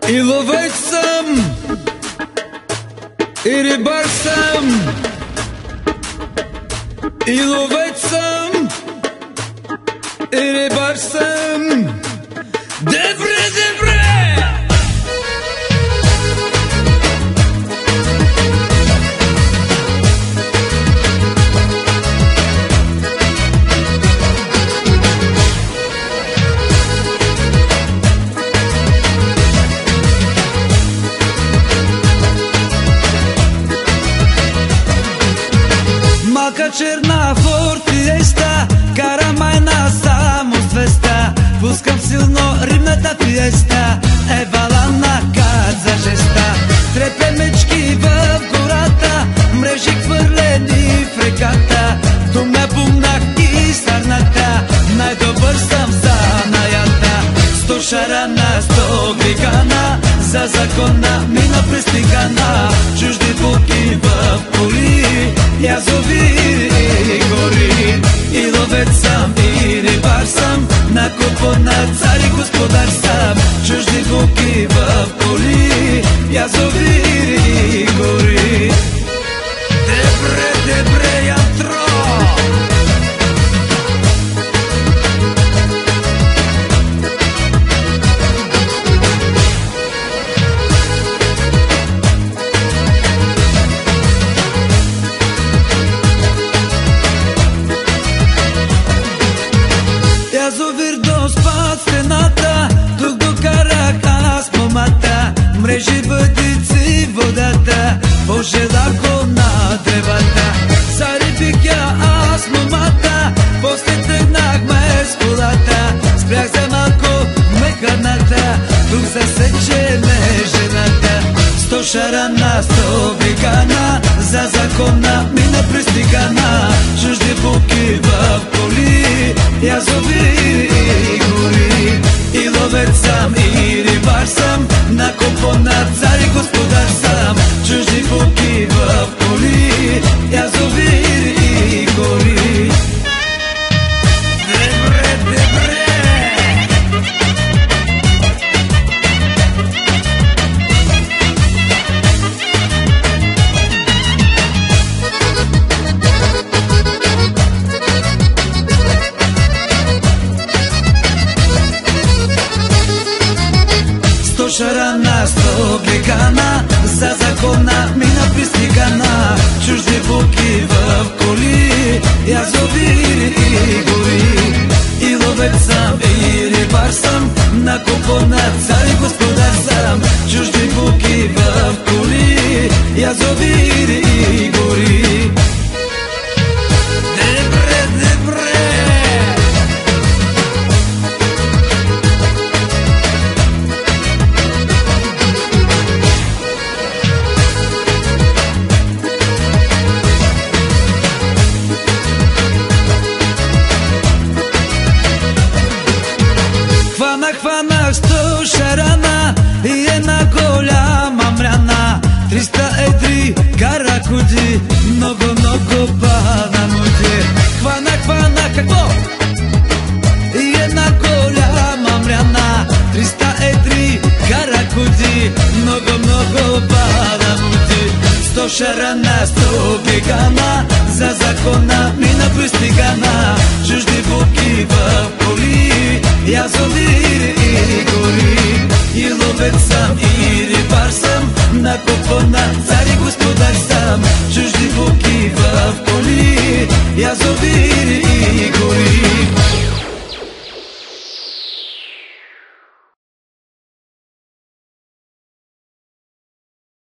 И ловец съм, и рибар съм, и ловец съм, и рибар съм. Дебре, дебре! Малка черна Ford Fiesta, кара майна само с 200. Пускам силно рибната фиеста, евала на каза жеста. Трепе мечки в гората, мрежи хвърлени в реката. Дума бумнах и сарната, най-добър съм за наята. 100 шарана, 100 григана, за закона мина пристигана. Чужди буки в коли, язовири и гори. И ловец съм, и рибар съм, на купона цар и господар съм. Чужди буки в коли, язовири и гори. Дебре, дебре, ятро! Язовир до спад стената, тук докарах аз момата. Мрежи, въдици, водата, пожелах го на древата. Зарибих я аз момата, после тръгнахме с колата. Спрях за малко механата, тук засечеме жената. 100 шарана, 100 бригана, за закона мина пристигана. Чужди буки в коли, язовири и гори. И ловец съм, и рибар съм, на купона цар и господар съм. Чужди буки в коли, язовири и гори. Дебре, дебре! Шарана, 100 григана, за закона мина пристигана. Чужди буки в коли, язовири и гори. И ловец съм, и рибар съм, на купона цар и господар съм. Чужди буки в коли, язовири и гори. Дебре, дебре! Хванах 100 шарана и една голяма мряна. 300 едри каракуди, много банануди. Хванах какво? И една голяма мряна. 300 едри каракуди, много банануди. 100 шарана, 100 бригана, за закона мина пристигана. Чужди буки в коли, язовири и гори. И ловец съм, и рибар съм, на купона